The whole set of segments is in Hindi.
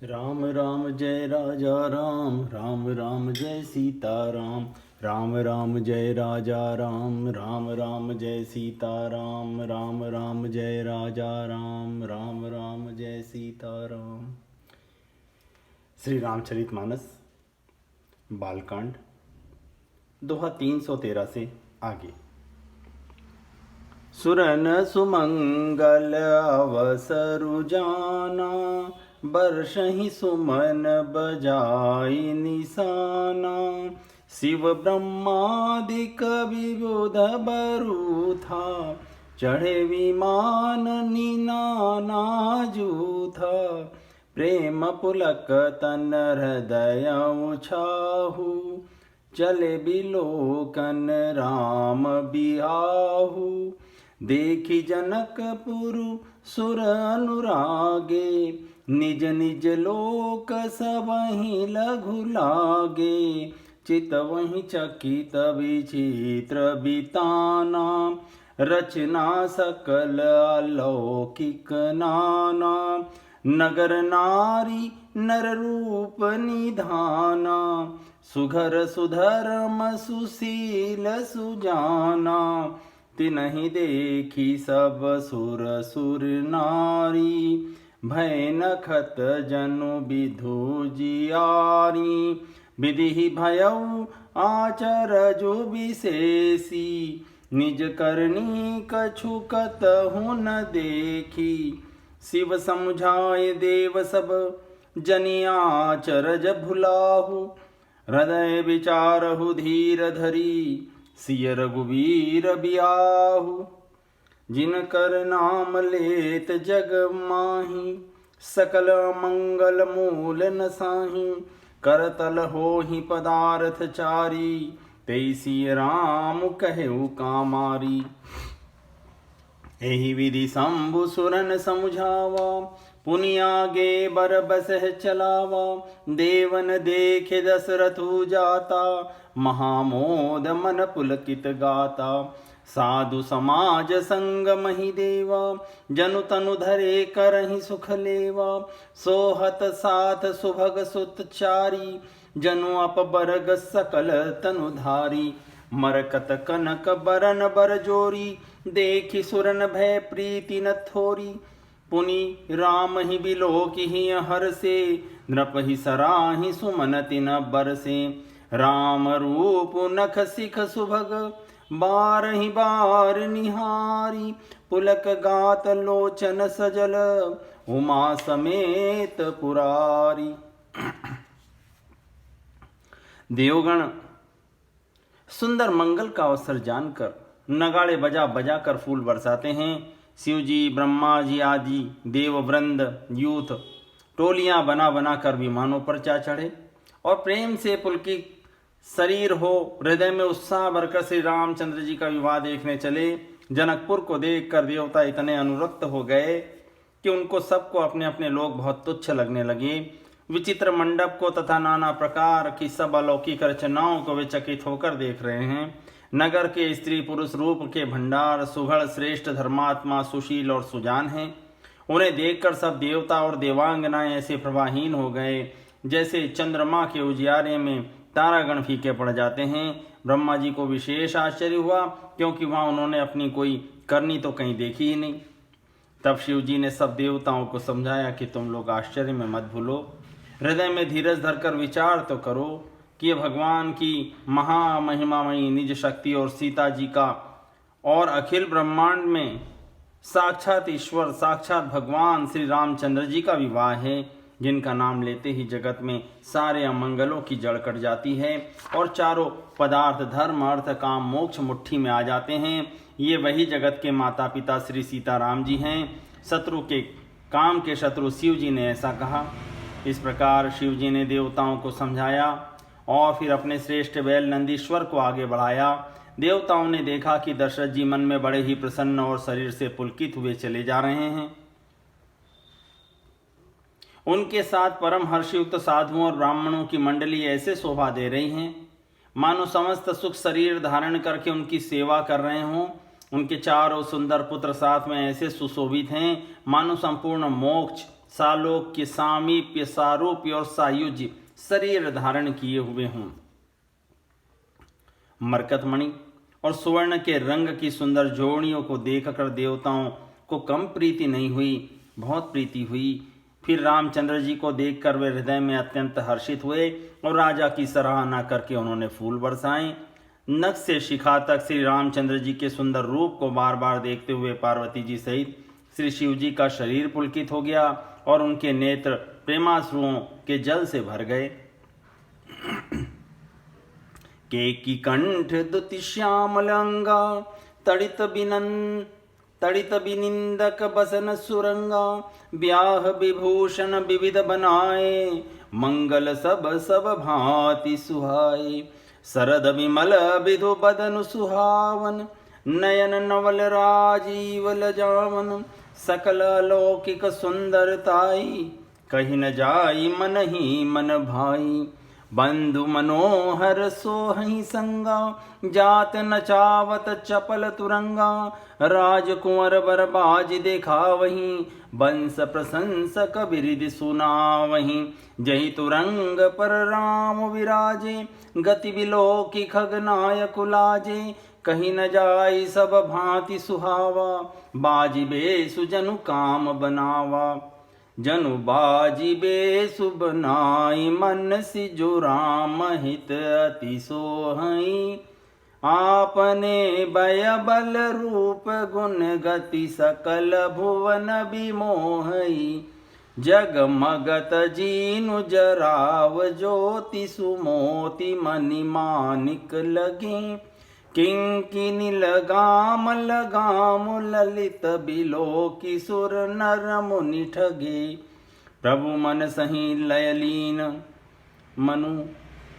राम राम जय राजा राम, राम राम जय सीता राम, राम राम जय राजा राम, राम राम जय सीता राम, राम राम जय राजा राम, राम राम जय सीता राम। श्री रामचरितमानस बालकांड दोहा 313 से आगे। सुरन सुमंगल अवसरु जाना, बरसहि सुमन बजाई निशाना। शिव ब्रह्मादिक विबुध बरु था, चढ़े विमान निनाना जूथा। प्रेम पुलक तन हृदय उछाहु, चले बिलोकन राम बिहाहु। देखी जनकपुर सुर अनुरागे, निज निज लोक सबहि लघु लागे। चितवहि चकित विचित्र बिताना, रचना सकल अलौकिक नाना। नगर नारी नर रूप निधाना, सुघर सुधर्म सुशील सुजाना। तिनहि देखी सब सुर सुर नारी, भय नखत जनु विधु जियारी। विधि भयउ आचरजु विशेषी, निज करनी कछु कतहु न देखी। शिव समुझाए देव सब जनि आचरज भुलाहु, हृदय विचारहु धीर धरी, सिय रघुवीर बियाहु। जिनकर नाम लेत जग माही, सकल मंगल मूल नसाही। करतल होहि पदार्थ चारी, तैसी राम कहु कामारी। एहि विधि शंभु सुरन समुझावा, पुनि आगे बर बसह चलावा। देवन देखे दशरथु जाता, महामोद मन पुलकित गाता। साधु समाज संग महि देवा, जनु तनु धरे करहि सुख लेवा। सोहत साथ सुभग सुत चारी, जनु अपबरग सकल तनु धारी। मरकत कनक बरन बर जोरी, देखि सुरन भय प्रीति न थोरी। पुनि राम ही बिलोकि हर्षे, नृप ही सराहि सुमन तिन बरसे। राम रूप नख सिख सुभग, बारहि बार निहारी। पुलक गात लोचन सजल, उमा समेत पुरारी। देवगण सुंदर मंगल का अवसर जानकर नगाड़े बजा बजा कर फूल बरसाते हैं। शिवजी, ब्रह्मा जी आदि देव वृंद यूथ टोलियां बना बना कर विमानों पर जा चढ़े और प्रेम से पुलकित शरीर हो, हृदय में उत्साह भरकर श्री रामचंद्र जी का विवाह देखने चले। जनकपुर को देखकर देवता इतने अनुरक्त हो गए कि उनको सबको अपने अपने लोग बहुत तुच्छ लगने लगे। विचित्र मंडप को तथा नाना प्रकार की सब अलौकिक रचनाओं को वे चकित होकर देख रहे हैं। नगर के स्त्री पुरुष रूप के भंडार सुघड़ श्रेष्ठ धर्मात्मा सुशील और सुजान हैं। उन्हें देखकर सब देवता और देवांगनाएं ऐसे प्रभाहीन हो गए जैसे चंद्रमा के उजियारे में तारागण फीके पड़ जाते हैं। ब्रह्मा जी को विशेष आश्चर्य हुआ, क्योंकि वहां उन्होंने अपनी कोई करनी तो कहीं देखी ही नहीं। तब शिव जी ने सब देवताओं को समझाया कि तुम लोग आश्चर्य में मत भूलो, हृदय में धीरज धरकर विचार तो करो कि ये भगवान की महामहिमामयी निज शक्ति और सीता जी का और अखिल ब्रह्मांड में साक्षात ईश्वर साक्षात भगवान श्री रामचंद्र जी का विवाह है, जिनका नाम लेते ही जगत में सारे अमंगलों की जड़ कट जाती है और चारों पदार्थ धर्म अर्थ काम मोक्ष मुट्ठी में आ जाते हैं। ये वही जगत के माता पिता श्री सीताराम जी हैं। शत्रु के काम के शत्रु शिव जी ने ऐसा कहा। इस प्रकार शिव जी ने देवताओं को समझाया और फिर अपने श्रेष्ठ बैल नंदीश्वर को आगे बढ़ाया। देवताओं ने देखा कि दशरथ जी मन में बड़े ही प्रसन्न और शरीर से पुलकित हुए चले जा रहे हैं। उनके साथ परम हर्षयुक्त साधुओं और ब्राह्मणों की मंडली ऐसे शोभा दे रही हैं मानो समस्त सुख शरीर धारण करके उनकी सेवा कर रहे हों। उनके चारों सुंदर पुत्र साथ में ऐसे सुशोभित हैं मानो संपूर्ण मोक्ष सालोक्य, सामीप्य, सारूप्य और सायुज्य शरीर धारण किए हुए हों। मरकतमणि और सुवर्ण के रंग की सुंदर जोड़ियों को देखकर देवताओं को कम प्रीति नहीं हुई, बहुत प्रीति हुई। फिर रामचंद्र जी को देखकर वे हृदय में अत्यंत हर्षित हुए और राजा की सराहना करके उन्होंने फूल बरसाए। नख से शिखा तक श्री रामचंद्र जी के सुंदर रूप को बार बार देखते हुए पार्वती जी सहित श्री शिव जी का शरीर पुलकित हो गया और उनके नेत्र प्रेमाश्रुओं के जल से भर गए। केकी कंठ दुति श्यामलंगा तड़ित बिनिंदक बसन सुरंगा, ब्याह विभूषण विविध बनाए, मंगल सब सब भांति सुहाए। शरद विमल विधु बदन सुहावन, नयन नवल राजीव लजावन, सकल लौकिक सुंदरताई, कहीं न जाई मन ही मन भाई। बंधु मनोहर सोहई संगा, जात नचावत चपल तुरंगा, राजकुंवर बरबाज देखा वहीं, वंश प्रशंसक बिरिद सुना वहीं। जही तुरंग पर राम विराजे, गति बिलोकी खगनायक लाजे, कहीं न जाई सब भांति सुहावा, बाजी बेसु जनु काम बनावा। जनु बाजी बेसु बनाई, मन सिजु राम हित अति सोहई। आपने बय बल रूप गुण गति, सकल भुवन विमोहई। जगमगत जीनु जराव, ज्योति सुमोति मणि मानिक लगे। किंकिनी लगाम लगाम, ललित बिलोकी सुर नर मुनि ठगे। प्रभु मन सही लयलीन, मनु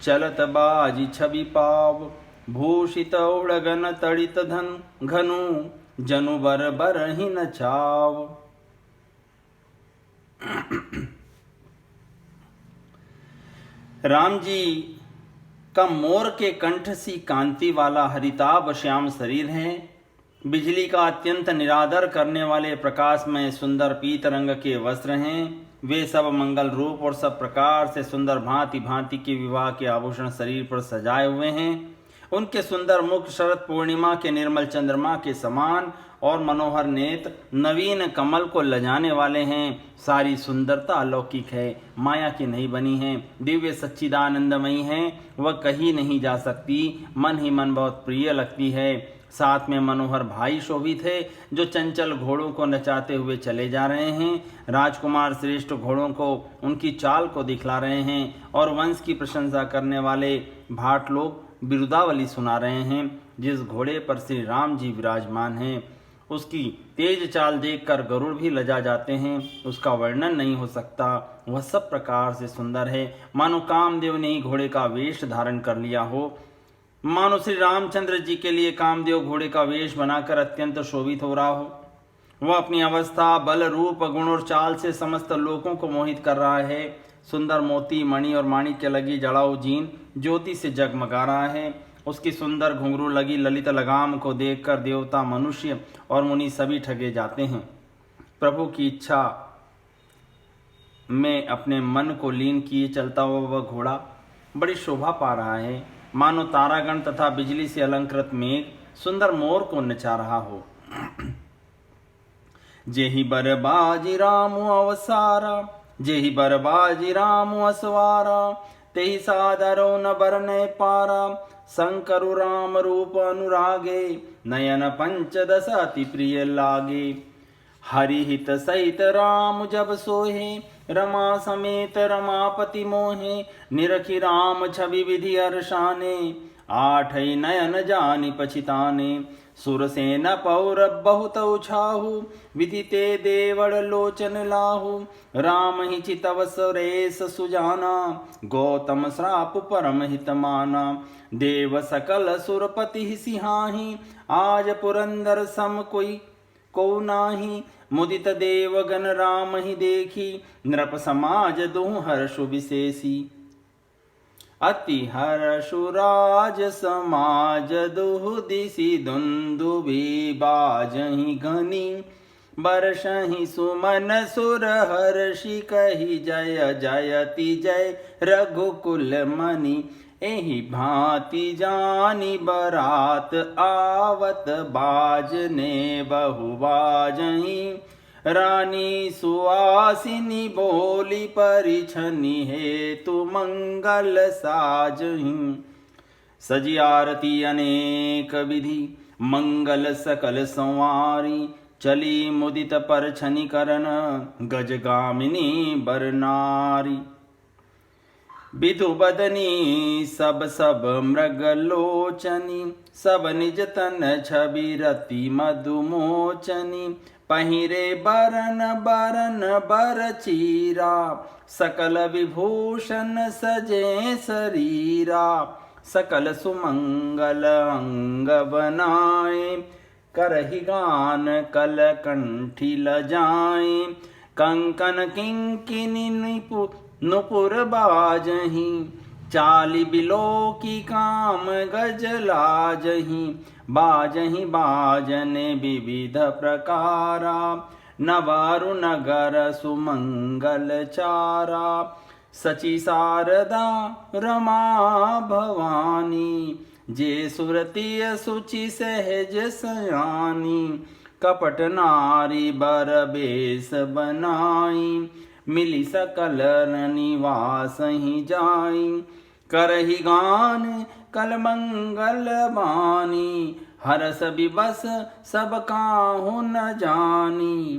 चलत बाजी छवि पाव। भूषित उड़गन तड़ित धन घनु, जनु बर बर ही न छाव। राम जी का मोर के कंठ सी कांति वाला हरिताभ श्याम शरीर है। बिजली का अत्यंत निरादर करने वाले प्रकाश में सुंदर पीत रंग के वस्त्र हैं। वे सब मंगल रूप और सब प्रकार से सुंदर भांति भांति के विवाह के आभूषण शरीर पर सजाए हुए हैं। उनके सुंदर मुख शरद पूर्णिमा के निर्मल चंद्रमा के समान और मनोहर नेत्र नवीन कमल को लजाने वाले हैं। सारी सुंदरता अलौकिक है, माया की नहीं बनी है, दिव्य सच्चिदानंदमयी है, वह कहीं नहीं जा सकती। मन ही मन बहुत प्रिय लगती है। साथ में मनोहर भाई शोभित है, जो चंचल घोड़ों को नचाते हुए चले जा रहे हैं। राजकुमार श्रेष्ठ घोड़ों को उनकी चाल को दिखला रहे हैं और वंश की प्रशंसा करने वाले भाट लोग बिरुदावली सुना रहे हैं। जिस घोड़े पर श्री राम जी विराजमान हैं, उसकी तेज चाल देखकर गरुड़ भी लजा जाते हैं। उसका वर्णन नहीं हो सकता, वह सब प्रकार से सुंदर है, मानो कामदेव ने ही घोड़े का वेश धारण कर लिया हो। मानो श्री रामचंद्र जी के लिए कामदेव घोड़े का वेश बनाकर अत्यंत शोभित हो रहा हो। वह अपनी अवस्था, बल, रूप, गुण और चाल से समस्त लोगों को मोहित कर रहा है। सुंदर मोती, मणि और माणिक्य लगी जड़ाऊ जीन ज्योति से जगमगा रहा है। उसकी सुंदर घुंघरू लगी ललित लगाम को देखकर देवता, मनुष्य और मुनि सभी ठगे जाते हैं। प्रभु की इच्छा में अपने मन को लीन किए चलता हुआ वह घोड़ा बड़ी शोभा पा रहा है, मानो तारागण तथा बिजली से अलंकृत मेघ सुंदर मोर को नचा रहा हो। जेहि बरबाजी रामु अवसारा, जेहि बरबाजी रामु असवारा, तेहि सादरो न बरने पारा, शंकरु राम रूप अनुरागे, नयन पंचदश अति प्रिय लागे। हरि हित सहित राम जब सोहे, रमा समेत रमापति मोहे, निरखि राम छवि विधि हर्षाने, आठै नयन जानि पछिताने। सुरसेन पौर बहुत उछाहु, विदिते देवड़ लोचन लाहु, राम ही चितव सुरेश सुजाना, गौतम श्राप परम हित माना। देव सकल सुरपति सिहाही, आज पुरंदर सम कोई को नाही, मुदित देवगण राम ही देखी, नृप समाज दुह हर्षु विशेषी। अति हर्षुराज समाज दुह दिशि दुंदुभि बाजहि घनी, बरसहि सुमन सुर हर्षि कहि जय जयति जय रघुकुल मनि। एहि भांति जानी बरात आवत बाजने बहु बाजहीं। रानी सुआसिनी बोली परिछनि हेतु मंगल साजहीं। सजी आरती अनेक विधि मंगल सकल संवारी। चली मुदित परछनि करन गजगामिनी बरनारी। विधु बदनी सब सब मृग लोचनी। सब निज तन छवि रति मधुमोचनी। पहिरे बरन बरन बर चीरा। सकल विभूषण सजे शरीरा। सकल सुमंगल अंग बनाए। करहि गान कल कंठी लजाए। कंकन किंकिनी नुपुर बाजहीं। चाली बिलो की काम गज लाजहीं। बाजहीं बाजन विविध प्रकारा। नवारु नगर सुमंगल चारा। सची शारदा रमा भवानी। जे सुरतीय सुचि सहज सयानी। कपट नारी बर बेस बनाई। मिली सकल निवास ही जाई। करहि गान कल मंगल बानी। हरस विबस सब काहू न जानी।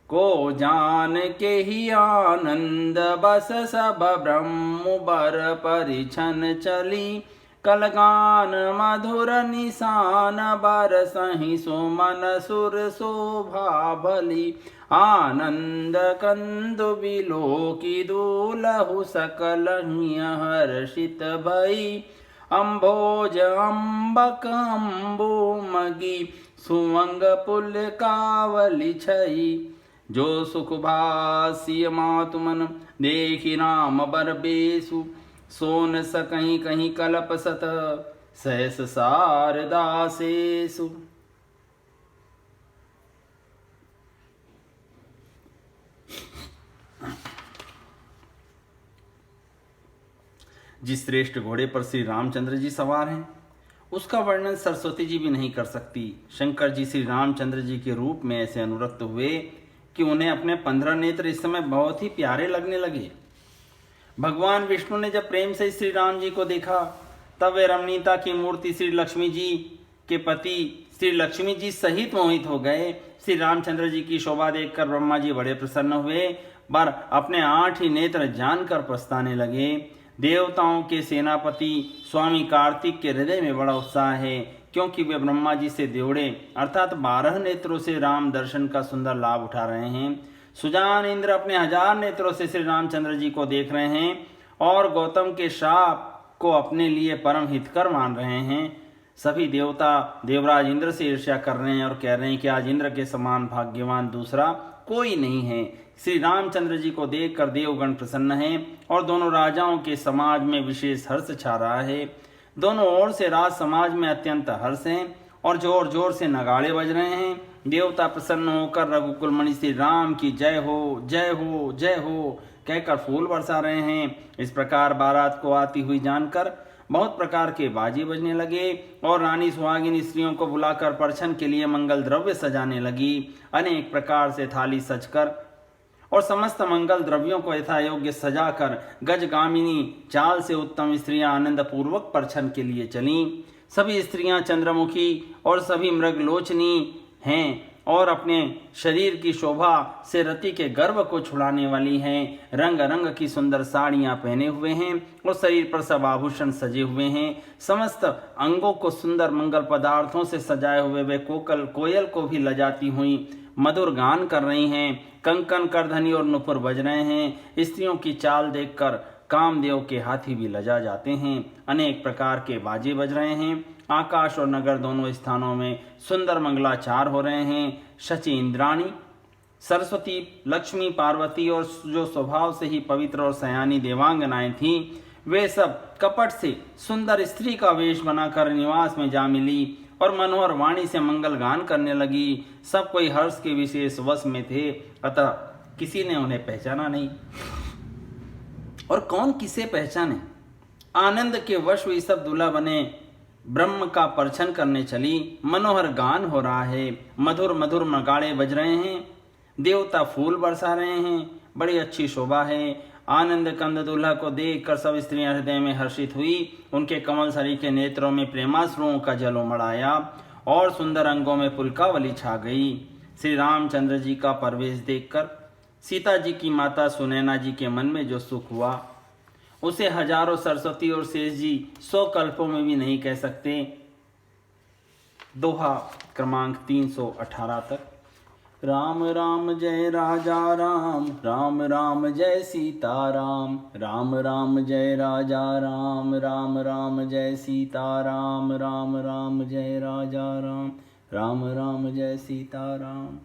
को जान के ही आनंद बस सब ब्रह्म बर परिछन चली। कलगान मधुर निशान बरसहि सुमन सुर शोभा भली। आनंद कंदु बिलोकी दूलहु सकल हर्षित भई। अम्भोज अम्बक अम्बु मगी सुवंग पुल कावली छई। जो सुख भाष्य मातु मन देखि राम बर बेसु। सोन सकहीं कहीं कल्प सत सहस शारदासेषु। जिस श्रेष्ठ घोड़े पर श्री रामचंद्र जी सवार हैं उसका वर्णन सरस्वती जी भी नहीं कर सकती। शंकर जी श्री रामचंद्र जी के रूप में ऐसे अनुरक्त हुए कि उन्हें अपने 15 नेत्र इस समय बहुत ही प्यारे लगने लगे। भगवान विष्णु ने जब प्रेम से श्री राम जी को देखा तब वे रमणीयता की मूर्ति श्री लक्ष्मी जी के पति श्री लक्ष्मी जी सहित मोहित हो गए। श्री रामचंद्र जी की शोभा देखकर ब्रह्मा जी बड़े प्रसन्न हुए पर अपने 8 ही नेत्र जानकर पछताने लगे। देवताओं के सेनापति स्वामी कार्तिक के हृदय में बड़ा उत्साह है क्योंकि वे ब्रह्मा जी से देवड़े अर्थात 12 नेत्रों से राम दर्शन का सुंदर लाभ उठा रहे हैं। सुजान इंद्र अपने 1000 नेत्रों से श्री रामचंद्र जी को देख रहे हैं और गौतम के शाप को अपने लिए परम हितकर मान रहे हैं। सभी देवता देवराज इंद्र से ईर्ष्या कर रहे हैं और कह रहे हैं कि आज इंद्र के समान भाग्यवान दूसरा कोई नहीं है। श्री रामचंद्र जी को देखकर देवगण प्रसन्न हैं और दोनों राजाओं के समाज में विशेष हर्ष छा रहा है। दोनों ओर से राज समाज में अत्यंत हर्ष है और जोर जोर से नगाड़े बज रहे हैं। देवता प्रसन्न होकर रघुकुल मणि श्री राम की जय हो जय हो जय हो कहकर फूल बरसा रहे हैं। इस प्रकार बारात को आती हुई जानकर बहुत प्रकार के बाजे बजने लगे और रानी सुहागिनी स्त्रियों को बुलाकर परछन के लिए मंगल द्रव्य सजाने लगी। अनेक प्रकार से थाली सजकर और समस्त मंगल द्रव्यों को यथा योग्य सजाकर गजगामिनी चाल से उत्तम स्त्रियां आनंद पूर्वक परछन के लिए चलीं। सभी स्त्रियां चंद्रमुखी और सभी मृगलोचनी हैं और अपने शरीर की शोभा से रति के गर्व को छुड़ाने वाली हैं। रंग रंग की सुंदर साड़ियां पहने हुए हैं और शरीर पर सब आभूषण सजे हुए हैं। समस्त अंगों को सुंदर मंगल पदार्थों से सजाए हुए वे कोयल को भी लजाती हुई मधुर गान कर रही हैं। कंकन करधनी और नुपुर बज रहे हैं। स्त्रियों की चाल देखकर कामदेव के हाथी भी लजा जाते हैं। अनेक प्रकार के बाजे बज रहे हैं। आकाश और नगर दोनों स्थानों में सुंदर मंगलाचार हो रहे हैं। शची इंद्राणी सरस्वती लक्ष्मी पार्वती और जो स्वभाव से ही पवित्र और सयानी देवांगनाएं थीं वे सब कपट से सुंदर स्त्री का वेश बनाकर निवास में जा मिली और मनोहर वाणी से मंगल गान करने लगी। सब कोई हर्ष के विशेष वश में थे, अतः किसी ने उन्हें पहचाना नहीं। और कौन किसे पहचाने? आनंद के वश हुई सब दूल्हा बने ब्रह्म का परछन करने चली। मनोहर गान हो रहा है, मधुर मधुर नगाड़े बज रहे हैं, देवता फूल बरसा रहे हैं, बड़ी अच्छी शोभा है। आनंद कंद दूल्हा को देखकर सब स्त्रियां हृदय में हर्षित हुई। उनके कमल सरी के नेत्रों में प्रेमाश्रुओं का जल उमड़ आया और सुंदर अंगों में पुलकावली छा गई। श्री रामचंद्र जी का प्रवेश देखकर सीता जी की माता सुनैना जी के मन में जो सुख हुआ, उसे हजारों सरस्वती और शेष जी 100 कल्पों में भी नहीं कह सकते। दोहा क्रमांक 318 तक। राम राम जय राजा राम, राम राम जय सीता राम, राम राम जय राजा राम, राम राम जय सीता राम, राम राम जय राजा राम, राम राम जय सीता राम।